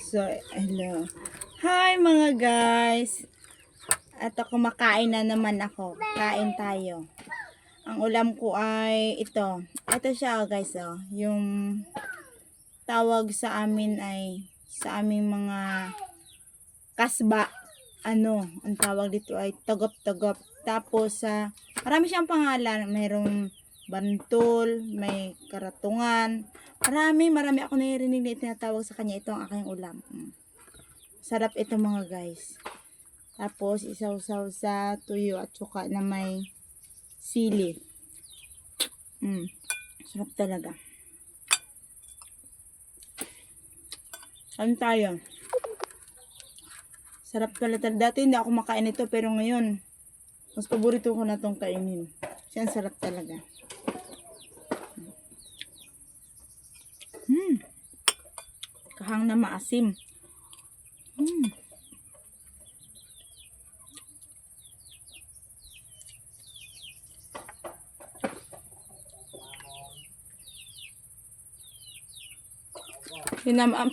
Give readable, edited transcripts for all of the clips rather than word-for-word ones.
So, hello. Hi mga guys. At kumakain na naman ako. Kain tayo. Ang ulam ko ay ito. Ito siya guys. Yung tawag sa amin ay sa aming mga kasba. Ang tawag dito ay tagop-tagop. Tapos marami siyang pangalan. Mayroong bantol, may karatungan. Marami ako naririnig na tinatawag sa kanya. Ito ang aking ulam. Sarap ito mga guys. Tapos isaw-saw sa tuyo at suka na may sili. Sarap talaga. Ano tayo? Sarap talaga. Dati hindi ako makain ito pero ngayon mas paborito ko na itong kainin. Kasi ang sarap talaga. Kahang na maasim.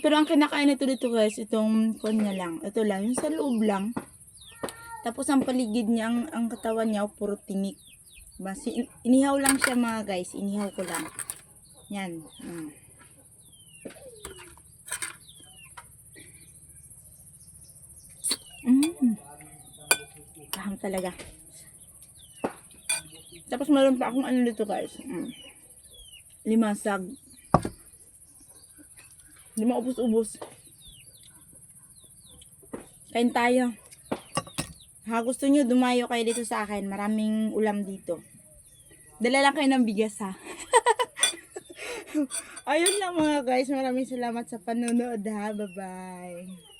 Pero ang kinakain nito dito guys, itong kanya lang. Ito lang, yung sa loob lang. Tapos ang paligid niya, ang katawan niya, puro tinik. Inihaw lang siya mga guys. Inihaw ko lang. Yan. Kahang talaga. Tapos meron pa akong ano dito guys. Limasag. Hindi maubos-ubos. Kain tayo. Gusto nyo, dumayo kayo dito sa akin. Maraming ulam dito. Dala lang kayo ng bigas ha. Ayun lang mga guys. Maraming salamat sa panonood ha. Bye-bye.